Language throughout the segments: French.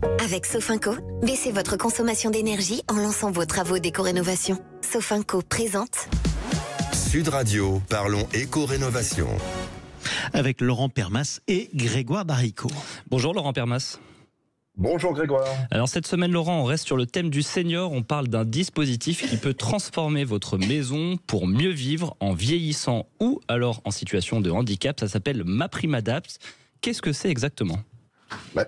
Avec Sofinco, baissez votre consommation d'énergie en lançant vos travaux d'éco-rénovation. Sofinco présente Sud Radio, parlons éco-rénovation. Avec Laurent Permas et Grégoire Daricot. Bonjour Laurent Permas. Bonjour Grégoire. Alors cette semaine Laurent, on reste sur le thème du senior. On parle d'un dispositif qui peut transformer votre maison pour mieux vivre en vieillissant ou alors en situation de handicap. Ça s'appelle MaPrimeAdapt. Qu'est-ce que c'est exactement ?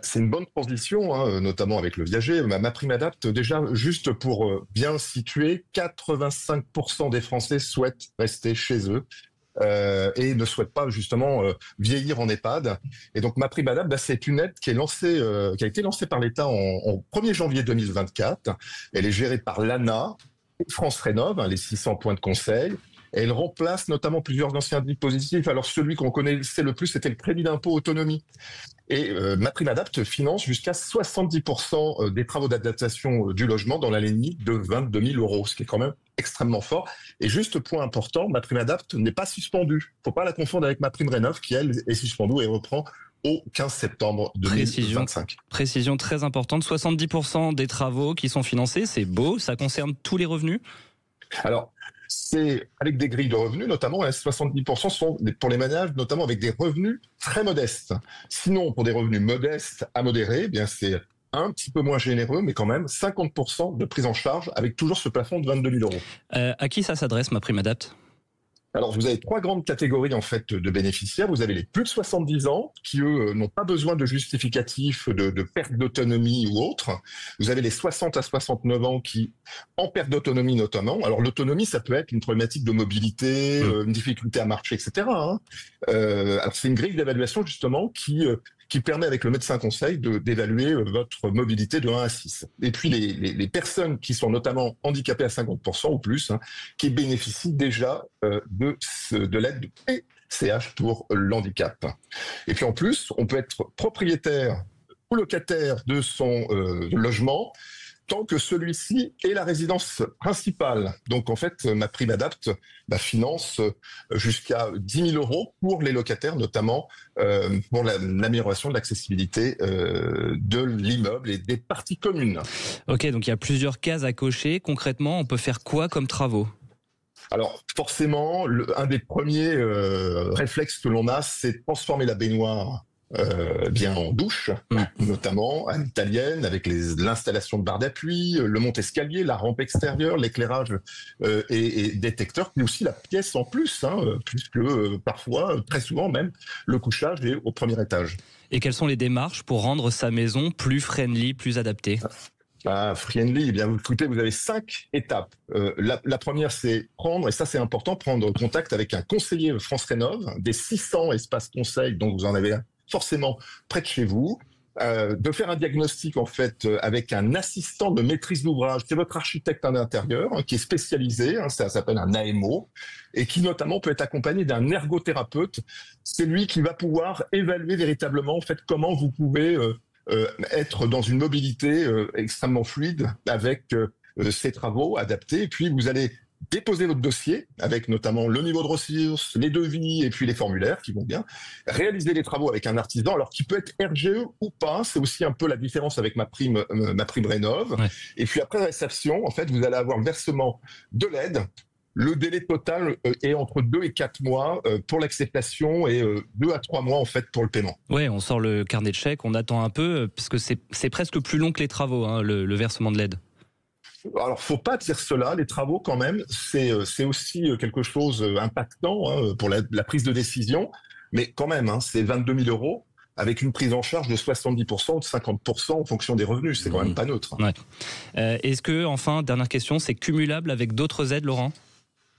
C'est une bonne transition, notamment avec le viager. MaPrimeAdapt, déjà, juste pour bien situer, 85% des Français souhaitent rester chez eux et ne souhaitent pas justement vieillir en EHPAD. Et donc MaPrimeAdapt, c'est une aide qui a été lancée par l'État en 1er janvier 2024. Elle est gérée par l'ANA, France Rénov', les 600 points de conseil. Et elle remplace notamment plusieurs anciens dispositifs. Alors celui qu'on connaissait le plus, c'était le crédit d'impôt autonomie. Et MaPrimeAdapt finance jusqu'à 70% des travaux d'adaptation du logement dans la limite de 22 000 €, ce qui est quand même extrêmement fort. Et juste point important, MaPrimeAdapt n'est pas suspendue. Faut pas la confondre avec MaPrimeRénov', qui elle est suspendue et reprend au 15 septembre 2025. Précision très importante, 70% des travaux qui sont financés, c'est beau, ça concerne tous les revenus ? Alors, c'est avec des grilles de revenus, notamment 70% sont pour les ménages, notamment avec des revenus très modestes. Sinon, pour des revenus modestes à modérés, c'est un petit peu moins généreux, mais quand même 50% de prise en charge avec toujours ce plafond de 22 000 €. À qui ça s'adresse, MaPrimeAdapt ? Alors, vous avez 3 grandes catégories en fait de bénéficiaires. Vous avez les plus de 70 ans qui, eux, n'ont pas besoin de justificatif de perte d'autonomie ou autre. Vous avez les 60 à 69 ans qui, en perte d'autonomie notamment. Alors, l'autonomie, ça peut être une problématique de mobilité, une difficulté à marcher, etc. Alors, c'est une grille d'évaluation justement qui permet avec le médecin conseil d'évaluer votre mobilité de 1 à 6. Et puis les personnes qui sont notamment handicapées à 50% ou plus, qui bénéficient déjà de l'aide de PCH pour l'handicap. Et puis en plus, on peut être propriétaire ou locataire de son logement tant que celui-ci est la résidence principale. Donc en fait, MaPrimeAdapt finance jusqu'à 10 000 € pour les locataires, notamment pour l'amélioration de l'accessibilité de l'immeuble et des parties communes. Ok, donc il y a plusieurs cases à cocher. Concrètement, on peut faire quoi comme travaux ? Alors forcément, un des premiers réflexes que l'on a, c'est de transformer la baignoire en douche, notamment à l'italienne, avec l'installation de barres d'appui, le monte-escalier, la rampe extérieure, l'éclairage et détecteur, puis aussi la pièce en plus, puisque parfois, très souvent même, le couchage est au premier étage. Et quelles sont les démarches pour rendre sa maison plus friendly, plus adaptée ? Friendly, écoutez, vous avez 5 étapes. La première, c'est et ça c'est important, prendre contact avec un conseiller France Rénov', des 600 espaces conseils, donc vous en avez forcément près de chez vous, de faire un diagnostic en fait avec un assistant de maîtrise d'ouvrage, c'est votre architecte à l'intérieur, qui est spécialisé, ça s'appelle un AMO, et qui notamment peut être accompagné d'un ergothérapeute. C'est lui qui va pouvoir évaluer véritablement en fait comment vous pouvez être dans une mobilité extrêmement fluide avec ces travaux adaptés. Et puis vous allez déposer votre dossier avec notamment le niveau de ressources, les devis et puis les formulaires qui vont bien. Réaliser les travaux avec un artisan, alors qui peut être RGE ou pas, c'est aussi un peu la différence avec MaPrimeRénov'. Ouais. Et puis après réception, en fait, vous allez avoir le versement de l'aide. Le délai total est entre 2 et 4 mois pour l'acceptation et 2 à 3 mois en fait pour le paiement. Ouais, on sort le carnet de chèques, on attend un peu, parce que c'est presque plus long que les travaux, le versement de l'aide. Alors, faut pas dire cela. Les travaux, quand même, c'est aussi quelque chose impactant pour la prise de décision. Mais quand même, c'est 22 000 € avec une prise en charge de 70% ou de 50% en fonction des revenus. C'est quand même pas neutre. Ouais. Est-ce que, enfin, dernière question, c'est cumulable avec d'autres aides, Laurent ?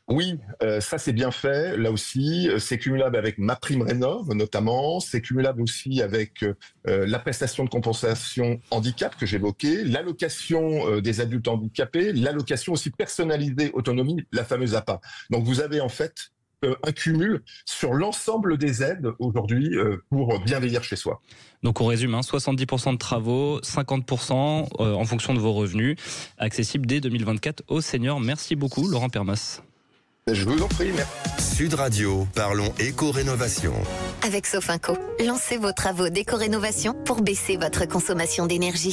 Oui, ça c'est bien fait. Là aussi, c'est cumulable avec MaPrimeRénov' notamment. C'est cumulable aussi avec la prestation de compensation handicap que j'évoquais, l'allocation des adultes handicapés, l'allocation aussi personnalisée autonomie, la fameuse APA. Donc vous avez en fait un cumul sur l'ensemble des aides aujourd'hui pour bien vieillir chez soi. Donc on résume, 70% de travaux, 50% en fonction de vos revenus, accessible dès 2024 aux seniors. Merci beaucoup Laurent Permas. Je vous en prie, merci. Sud Radio, parlons éco-rénovation. Avec Sofinco, lancez vos travaux d'éco-rénovation pour baisser votre consommation d'énergie.